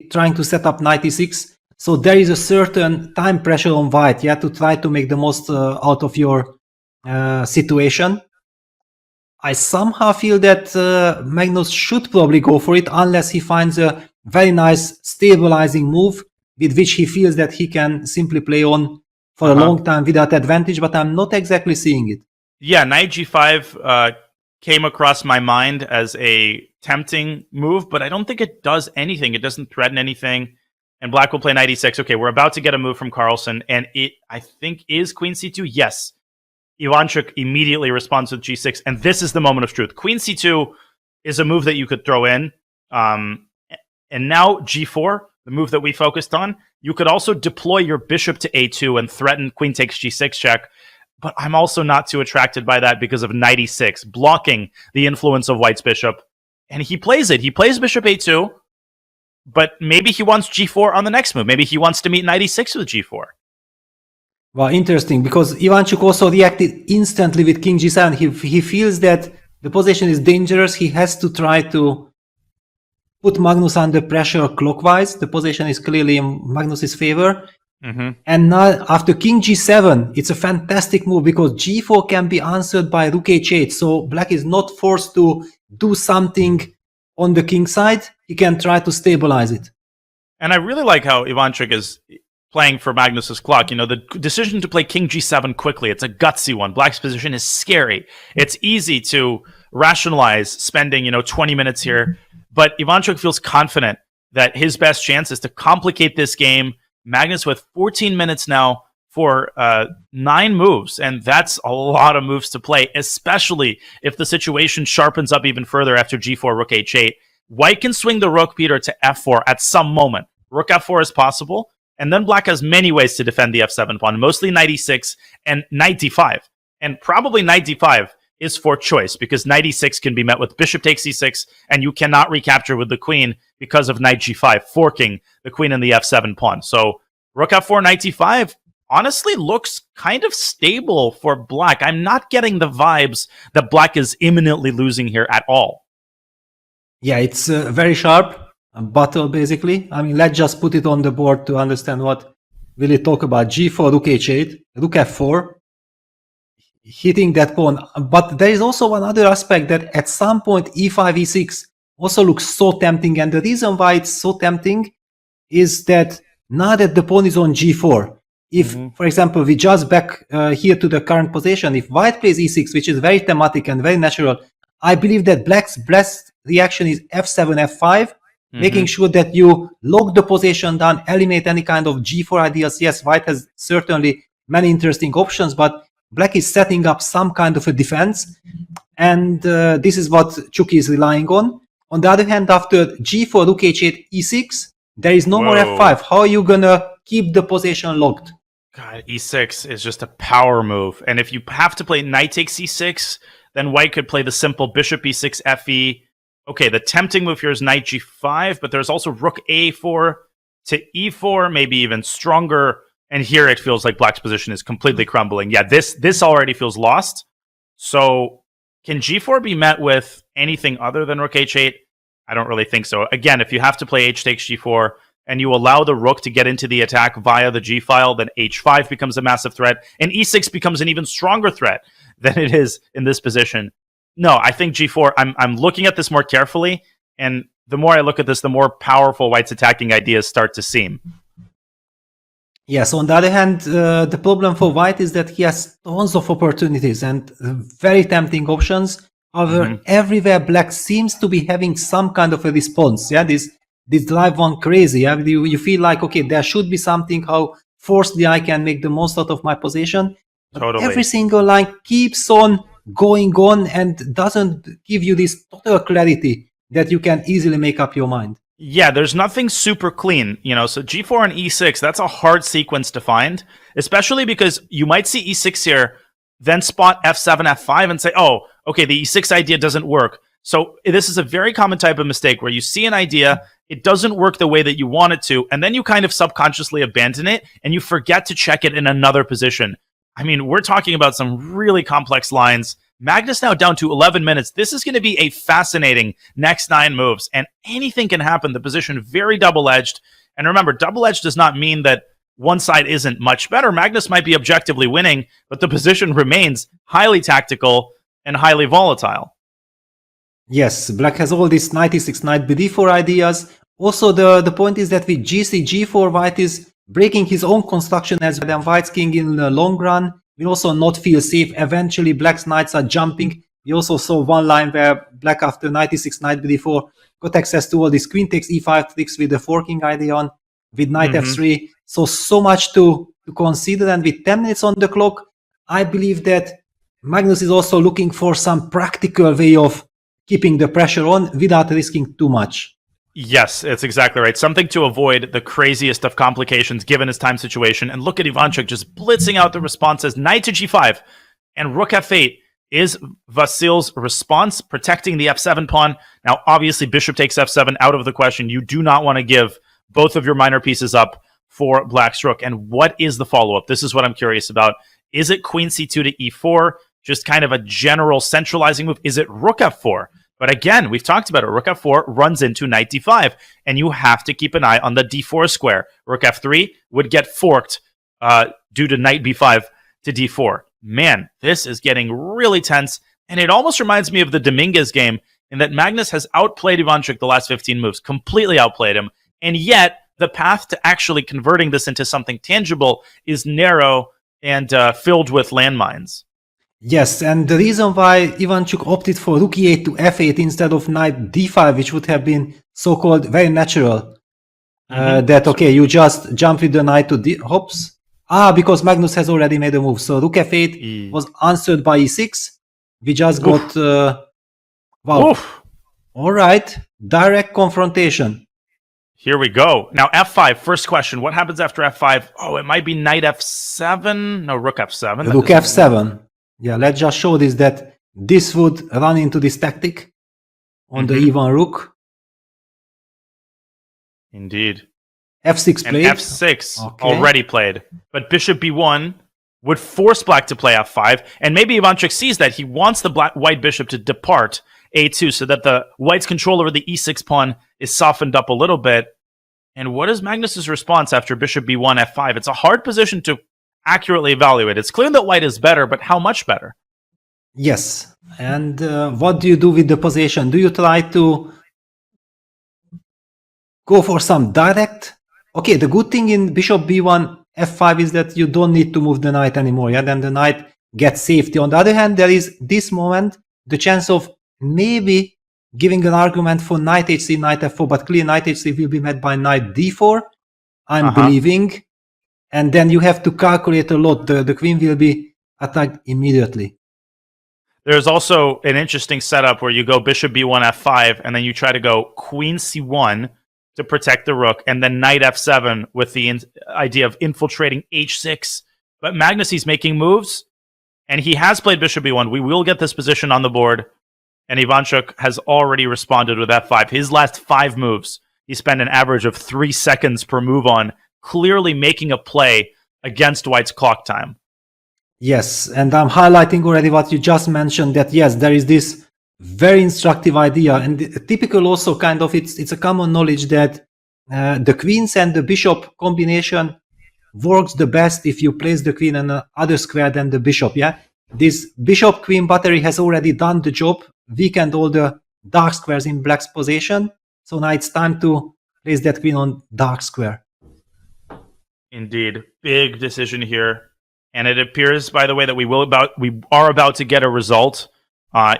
trying to set up knight e6. So there is a certain time pressure on white, to try to make the most out of your situation. I somehow feel that Magnus should probably go for it unless he finds a very nice stabilizing move with which he feels that he can simply play on for a long time without advantage, but I'm not exactly seeing it. Yeah, knight g5 came across my mind as a tempting move, but I don't think it does anything. It doesn't threaten anything. And black will play knight e6. Okay, we're about to get a move from Carlsen, and it, I think, is queen c2. Yes. Ivanchuk immediately responds with g6, and this is the moment of truth. Queen c2 is a move that you could throw in. And now g4, the move that we focused on, you could also deploy your bishop to a2 and threaten queen takes g6 check. But I'm also not too attracted by that because of knight e6, blocking the influence of white's bishop. And he plays it. He plays bishop a2, but maybe he wants g4 on the next move. Maybe he wants to meet knight e6 with g4. Well, interesting, because Ivanchuk also reacted instantly with king g7. He feels that the position is dangerous. He has to try to put Magnus under pressure clockwise. The position is clearly in Magnus's favor. And now after king g7, it's a fantastic move because g4 can be answered by rook h8. So black is not forced to do something on the king side. He can try to stabilize it. And I really like how Ivanchuk is playing for Magnus's clock. You know, the decision to play king g7 quickly, it's a gutsy one. Black's position is scary. It's easy to rationalize spending, 20 minutes here. But Ivanchuk feels confident that his best chance is to complicate this game. Magnus with 14 minutes now for 9 moves, and that's a lot of moves to play, especially if the situation sharpens up even further after g4, rook h8. White can swing the rook, Peter, to f4 at some moment. Rook f4 is possible, and then black has many ways to defend the f7 pawn, mostly knight e6 and knight d5. And probably knight d5 is for choice, because knight e6 can be met with bishop takes e6, and you cannot recapture with the queen because of knight g5, forking the queen and the f7 pawn. So rook f4, knight d5 honestly looks kind of stable for black. I'm not getting the vibes that black is imminently losing here at all. Yeah, it's very sharp. A battle, basically. I mean, let's just put it on the board to understand what we'll talk about. g4, rook h8, rook f4, hitting that pawn. But there is also one other aspect that at some point e5, e6 also looks so tempting. And the reason why it's so tempting is that now that the pawn is on g4, if, for example, we just back here to the current position, if white plays e6, which is very thematic and very natural, I believe that black's best reaction is f7, f5, making sure that you lock the position down, eliminate any kind of g4 ideas. Yes, white has certainly many interesting options, but black is setting up some kind of a defense, and this is what Chucky is relying on. On the other hand, after g4, rook h8, e6, there is no more f5. How are you gonna keep the position locked? God, e6 is just a power move, and if you have to play knight takes e6, then white could play the simple bishop e6, fe. Okay, the tempting move here is knight g5, but there's also rook a4 to e4, maybe even stronger. And here it feels like black's position is completely crumbling. Yeah, this already feels lost. So can g4 be met with anything other than rook h8? I don't really think so. Again, if you have to play h takes g4 and you allow the rook to get into the attack via the g file, then h5 becomes a massive threat, and e6 becomes an even stronger threat than it is in this position. No, I think g4, I'm looking at this more carefully, and the more I look at this, the more powerful white's attacking ideas start to seem. Yes, on the other hand, the problem for white is that he has tons of opportunities and very tempting options. However, everywhere black seems to be having some kind of a response. Yeah, this drive one crazy. Yeah? You feel like, okay, there should be something how forcefully I can make the most out of my position. Totally. Every single line keeps on going on and doesn't give you this total clarity that you can easily make up your mind. Yeah, there's nothing super clean, so g4 and e6, that's a hard sequence to find, especially because you might see e6 here, then spot f7, f5 and say, oh, okay, the e6 idea doesn't work. So this is a very common type of mistake where you see an idea, it doesn't work the way that you want it to, and then you kind of subconsciously abandon it and you forget to check it in another position. I mean, we're talking about some really complex lines Magnus now down to 11 minutes. This is going to be a fascinating next 9 moves, and anything can happen. The position very double-edged. And remember, double-edged does not mean that one side isn't much better. Magnus might be objectively winning, but the position remains highly tactical and highly volatile. Yes, black has all these 96 knight bd4 ideas. Also, the point is that with gc g4, white is breaking his own construction as well, and white's king in the long run will also not feel safe. Eventually, black's knights are jumping. We also saw one line where black, after 96 knight bd4, got access to all these queen takes e5 tricks with the forking idea on, with knight f3. So much to consider, and with 10 minutes on the clock, I believe that Magnus is also looking for some practical way of keeping the pressure on without risking too much. Yes, it's exactly right. Something to avoid the craziest of complications given his time situation. And look at Ivanchuk just blitzing out the responses. Knight to g5 and rook f8 is Vasil's response, protecting the f7 pawn. Now, obviously, bishop takes f7 out of the question. You do not want to give both of your minor pieces up for black's rook. And what is the follow-up? This is what I'm curious about. Is it queen c2 to e4? Just kind of a general centralizing move? Is it rook f4? But again, we've talked about it. Rook f4 runs into knight d5, and you have to keep an eye on the d4 square. Rook f3 would get forked due to knight b5 to d4. Man, this is getting really tense, and it almost reminds me of the Dominguez game in that Magnus has outplayed Ivanchuk the last 15 moves, completely outplayed him, and yet the path to actually converting this into something tangible is narrow and filled with landmines. Yes, and the reason why Ivanchuk opted for rook e8 to f8 instead of knight d5, which would have been so-called very natural, that, okay, you just jump with the knight to hops. Because Magnus has already made a move. So rook f8 was answered by e6. We just got... wow. Oof. All right. Direct confrontation. Here we go. Now, f5, first question. What happens after f5? Oh, it might be knight f7. No, rook f7. Rook f7. Yeah, let's just show this, that this would run into this tactic on the e1 rook. Indeed. f6 played. And f6 already played. But bishop b1 would force black to play f5. And maybe Ivanchuk sees that. He wants the white bishop to depart a2 so that the white's control over the e6 pawn is softened up a little bit. And what is Magnus's response after bishop b1 f5? It's a hard position to accurately evaluate. It's clear that white is better, but how much better? Yes. And what do you do with the position? Do you try to go for some direct? Okay, the good thing in bishop b1 f5 is that you don't need to move the knight anymore. Yeah, then the knight gets safety. On the other hand, there is this moment, the chance of maybe giving an argument for knight h3, knight f4, but clear knight h3 will be met by knight d4, I'm believing. And then you have to calculate a lot. The queen will be attacked immediately. There's also an interesting setup where you go bishop b1 f5, and then you try to go queen c1 to protect the rook, and then knight f7 with the idea of infiltrating h6. But Magnus, he's making moves, and he has played bishop b1. We will get this position on the board, and Ivanchuk has already responded with f5. His last 5 moves, he spent an average of 3 seconds per move on, clearly making a play against white's clock time. Yes, and I'm highlighting already what you just mentioned, that yes, there is this very instructive idea, and typical also kind of, it's a common knowledge that the queens and the bishop combination works the best if you place the queen on another square than the bishop. Yeah, this bishop queen battery has already done the job, weakened all the dark squares in black's position, so now it's time to place that queen on dark square. Indeed, big decision here. And it appears, by the way, that we are about to get a result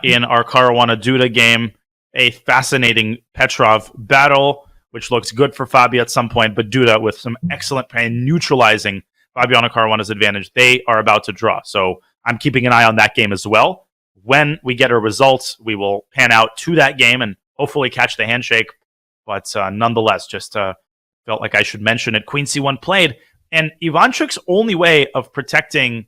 in our Caruana Duda game. A fascinating Petrov battle, which looks good for Fabio at some point, but Duda with some excellent play neutralizing Fabiano Caruana's advantage. They are about to draw. So I'm keeping an eye on that game as well. When we get a result, we will pan out to that game and hopefully catch the handshake. But nonetheless, just felt like I should mention it. Queen c1 played. And Ivanchuk's only way of protecting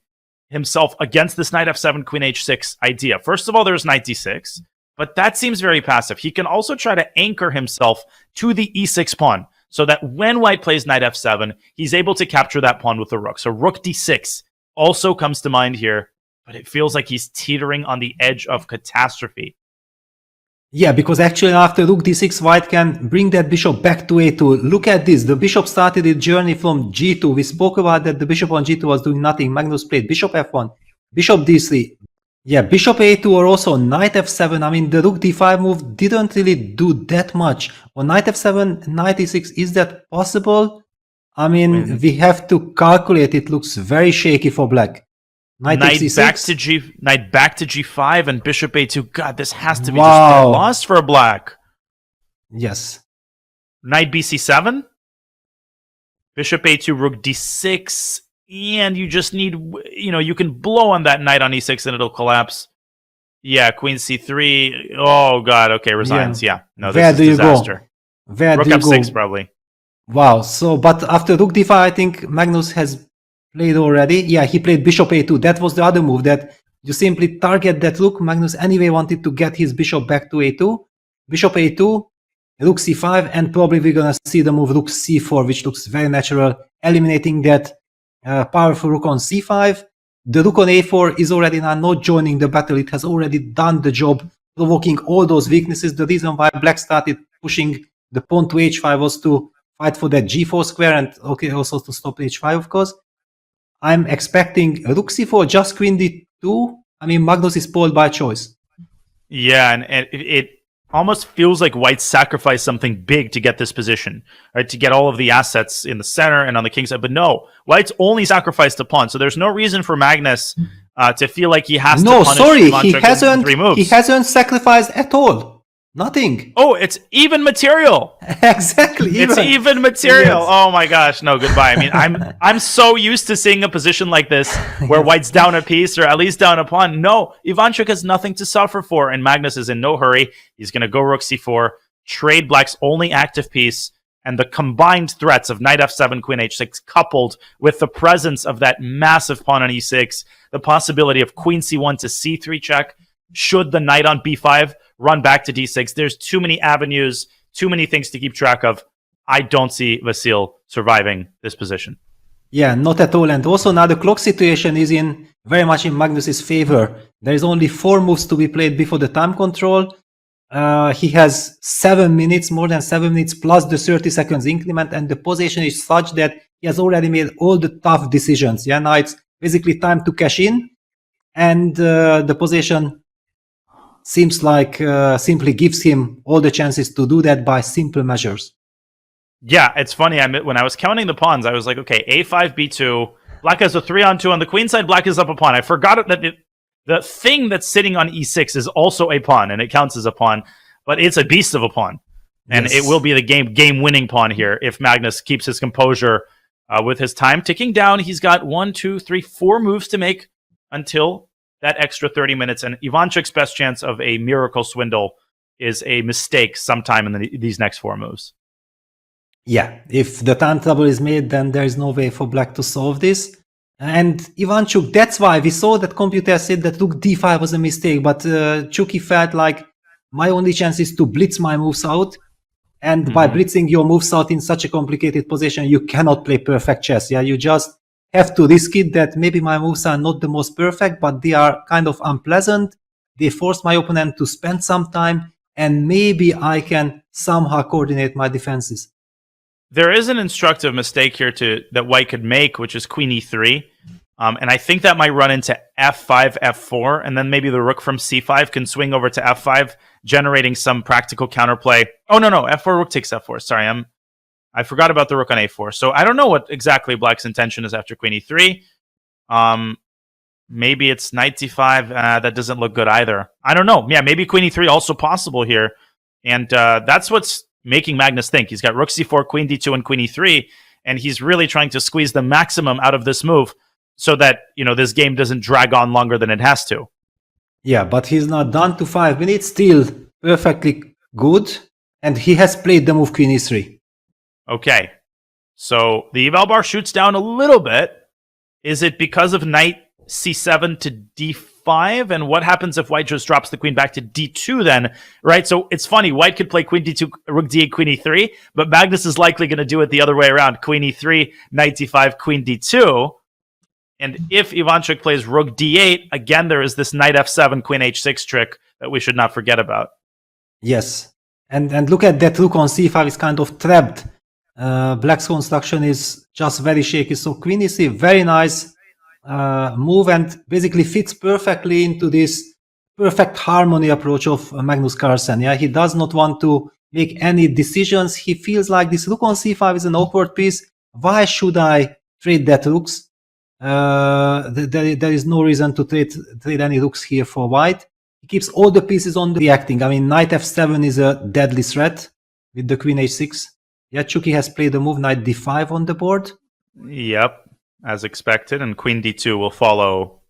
himself against this knight f7, queen h6 idea. First of all, there's knight d6, but that seems very passive. He can also try to anchor himself to the e6 pawn so that when white plays knight f7, he's able to capture that pawn with the rook. So rook d6 also comes to mind here. but it feels like he's teetering on the edge of catastrophe. Yeah, because actually after rook d6, white can bring that bishop back to a2. Look at this. The bishop started its journey from g2. We spoke about that the bishop on g2 was doing nothing. Magnus played bishop f1, bishop d3. Yeah, bishop a2 or also knight f7. I mean, the rook d5 move didn't really do that much. On knight f7, knight e6, is that possible? I mean, we have to calculate. It looks very shaky for black. Knight back to knight back to g5 and bishop a2. God, this has to be just dead lost for black. Yes. Knight bc7, bishop a2, rook d6, and you just need, you can blow on that knight on e6 and it'll collapse. Yeah, queen c3. Oh god, okay, resigns. Yeah, no, this is disaster. Where rook do you f6 go? probably. Wow. So, but after rook d5, I think Magnus has played already. Yeah, he played bishop a2. That was the other move, that you simply target that rook. Magnus anyway wanted to get his bishop back to a2. Bishop a2, rook c5, and probably we're gonna see the move rook c4, which looks very natural, eliminating that powerful rook on c5. The rook on a4 is already now not joining the battle. It has already done the job, provoking all those weaknesses. The reason why black started pushing the pawn to h5 was to fight for that g4 square, and also to stop h5, of course. I'm expecting rook c4, just queen d2. I mean, Magnus is spoiled by choice. Yeah, and it almost feels like white sacrificed something big to get this position, right? To get all of the assets in the center and on the king side. But no, white's only sacrificed a pawn. So there's no reason for Magnus to feel like he has to punish Ivanchuk in 3 moves. He hasn't sacrificed at all. Nothing. Oh, it's even material. Exactly. It's even material. Yes. Oh my gosh. No, goodbye. I mean, I'm so used to seeing a position like this where white's down a piece or at least down a pawn. No, Ivanchuk has nothing to suffer for, and Magnus is in no hurry. He's going to go rook c4, trade black's only active piece, and the combined threats of knight f7, queen h6, coupled with the presence of that massive pawn on e6, the possibility of queen c1 to c3 check, should the knight on b5 run back to d6. There's too many avenues, too many things to keep track of. I don't see Vasil surviving this position. Yeah, not at all. And also now the clock situation is very much in Magnus's favor. There is only 4 moves to be played before the time control. He has 7 minutes, more than 7 minutes, plus the 30 seconds increment, and the position is such that he has already made all the tough decisions. Yeah, now it's basically time to cash in, and the position seems like simply gives him all the chances to do that by simple measures. Yeah, it's funny. When I was counting the pawns, I was like, okay, a5, b2. Black has a 3-on-2 on the queen side. Black is up a pawn. I forgot that the thing that's sitting on e6 is also a pawn, and it counts as a pawn, but it's a beast of a pawn. And It will be the game-winning pawn here if Magnus keeps his composure with his time ticking down. He's got 1, 2, 3, 4 moves to make until that extra 30 minutes, and Ivanchuk's best chance of a miracle swindle is a mistake sometime in these next 4 moves. Yeah, if the time trouble is made, then there is no way for black to solve this. And Ivanchuk, that's why we saw that computer said that rook d5 was a mistake, but Chucky felt like my only chance is to blitz my moves out. And by blitzing your moves out in such a complicated position, you cannot play perfect chess. Yeah, you just have to risk it that maybe my moves are not the most perfect, but they are kind of unpleasant. They force my opponent to spend some time, and maybe I can somehow coordinate my defenses. There is an instructive mistake here that white could make, which is queen e3. And I think that might run into f5, f4, and then maybe the rook from c5 can swing over to f5, generating some practical counterplay. Oh, no, f4, rook takes f4. Sorry, I forgot about the rook on a4. So I don't know what exactly black's intention is after queen e3. Maybe it's knight d5. That doesn't look good either. I don't know. Yeah, maybe queen e3 also possible here. And that's what's making Magnus think. He's got rook c4, queen d2, and queen e3, and he's really trying to squeeze the maximum out of this move so that, this game doesn't drag on longer than it has to. Yeah, but he's not done to 5 minutes. Still perfectly good. And he has played the move queen e3. Okay. So the eval bar shoots down a little bit. Is it because of knight c7 to d5? And what happens if white just drops the queen back to d2 then? Right? So it's funny. White could play queen d2, rook d8, queen e3, but Magnus is likely going to do it the other way around. Queen e3, knight d5, queen d2. And if Ivanchuk plays rook d8, again, there is this knight f7, queen h6 trick that we should not forget about. Yes. And look at that rook on c5 is kind of trapped. Black's construction is just very shaky. So queen e3, very nice move, and basically fits perfectly into this perfect harmony approach of Magnus Carlsen. Yeah, he does not want to make any decisions. He feels like this rook on c5 is an awkward piece. Why should I trade that rooks? There is no reason to trade any rooks here for white. He keeps all the pieces on the reacting. I mean, knight f7 is a deadly threat with the queen h6. Yeah, Chucky has played the move knight d5 on the board. Yep, as expected, and queen d2 will follow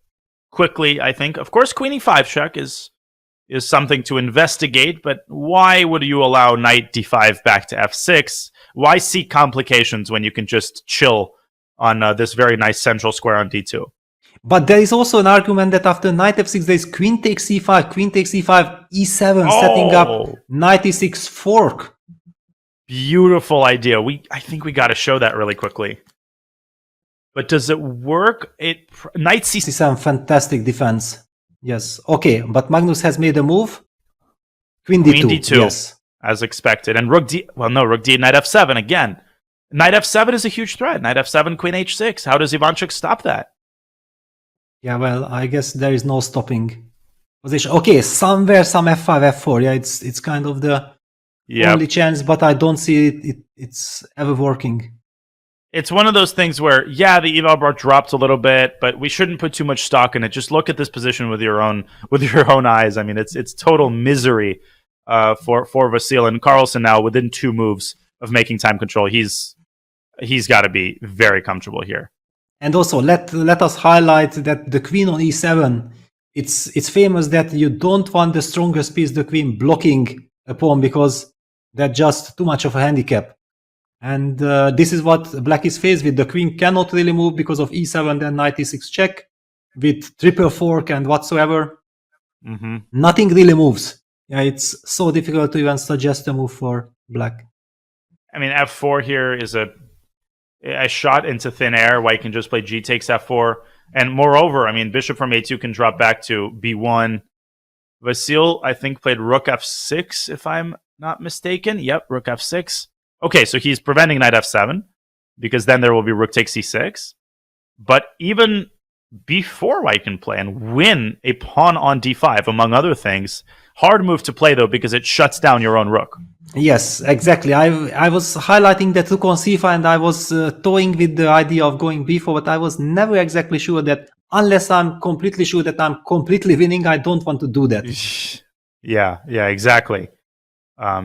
quickly, I think. Of course, queen e5 check is something to investigate, but why would you allow knight d5 back to f6? Why seek complications when you can just chill on this very nice central square on d2? But there is also an argument that after knight f6, there is queen takes c5, queen takes e5, e7, setting up knight e6 fork. Beautiful idea. I think we got to show that really quickly. But does it work? Knight c7, fantastic defense. Yes. Okay, but Magnus has made a move. Queen d2. Yes. As expected. And rook d... Well, no, rook d, knight f7 again. Knight f7 is a huge threat. Knight f7, queen h6. How does Ivanchuk stop that? Yeah, well, I guess there is no stopping position. Okay, somewhere some f5, f4. Yeah, it's kind of the only chance, but I don't see it's ever working. It's one of those things where, yeah, the eval bar dropped a little bit, but we shouldn't put too much stock in it. Just look at this position with your own eyes. I mean, it's total misery for Vasil, and Carlsen now within 2 moves of making time control. He's got to be very comfortable here. And also, let us highlight that the queen on e7, it's famous that you don't want the strongest piece, the queen, blocking a pawn, because that's just too much of a handicap. And this is what black is faced with. The queen cannot really move because of e7, then knight e6 check with triple fork and whatsoever. Nothing really moves. Yeah, it's so difficult to even suggest a move for black. I mean, f4 here is a shot into thin air. White can just play g takes f4. And moreover, I mean, bishop from a2 can drop back to b1. Vasil, I think, played rook f6, if I'm not mistaken. Yep, rook f6. Okay, so he's preventing knight f7, because then there will be rook takes c6. But even b4 white can play and win a pawn on d5, among other things. Hard move to play, though, because it shuts down your own rook. Yes, exactly. I was highlighting that rook on c5, and I was toying with the idea of going b4, but I was never exactly sure that, unless I'm completely sure that I'm completely winning, I don't want to do that. Yeah, exactly.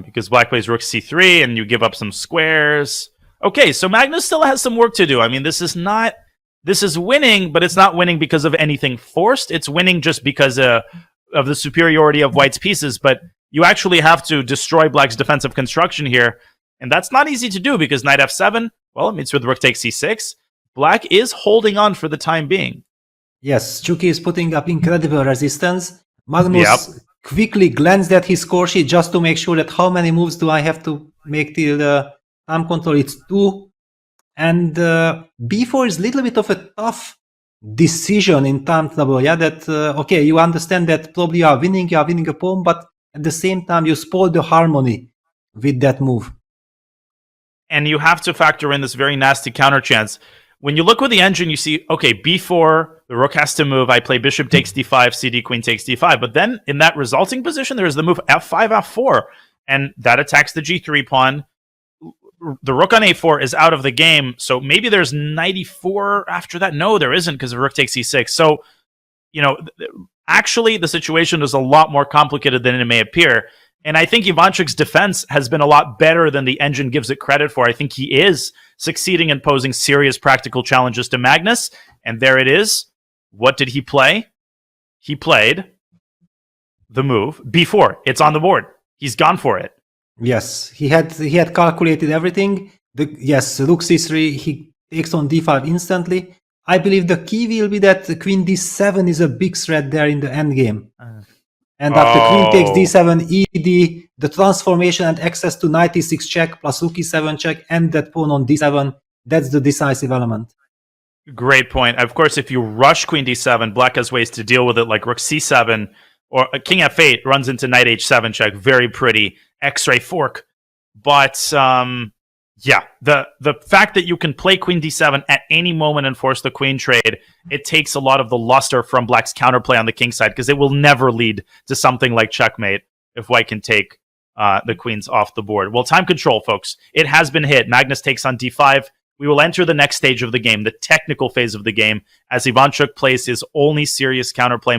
Because black plays rook c3, and you give up some squares. Okay, so Magnus still has some work to do. I mean, this is winning, but it's not winning because of anything forced. It's winning just because of the superiority of white's pieces, but you actually have to destroy black's defensive construction here, and that's not easy to do because knight f7, well, it meets with rook takes c6. Black is holding on for the time being. Yes, Chucky is putting up incredible resistance. Magnus quickly glanced at his score sheet just to make sure that how many moves do I have to make till the time control. It's 2. And b4 is a little bit of a tough decision in time trouble. Yeah, that, okay, you understand that probably you are winning a pawn, but at the same time, you spoil the harmony with that move. And you have to factor in this very nasty counter chance. When you look with the engine, you see, okay, b4, the rook has to move. I play bishop takes d5, cd, queen takes d5. But then in that resulting position, there is the move f5, f4. And that attacks the g3 pawn. The rook on a4 is out of the game. So maybe there's knight e4 after that. No, there isn't, because the rook takes e6. So, you know, actually, the situation is a lot more complicated than it may appear. And I think Ivanchuk's defense has been a lot better than the engine gives it credit for. I think he is succeeding in posing serious practical challenges to Magnus. And there it is. What did he play? He played the move b4. It's on the board. He's gone for it. Yes, he had calculated everything. Yes, rook c3, he takes on d5 instantly. I believe the key will be that queen d7 is a big threat there in the endgame. And after queen takes d7, ed, the transformation and access to knight e6 check plus rook e7 check and that pawn on d7, that's the decisive element. Great point. Of course, if you rush queen d7, black has ways to deal with it, like rook c7 or king f8 runs into knight h7 check. Very pretty X-ray fork. But yeah, the fact that you can play queen d7 at any moment and force the queen trade, it takes a lot of the luster from black's counterplay on the king side, because it will never lead to something like checkmate if white can take the queens off the board. Well, time control, folks. It has been hit. Magnus takes on d5. We will enter the next stage of the game, the technical phase of the game, as Ivanchuk plays his only serious counterplay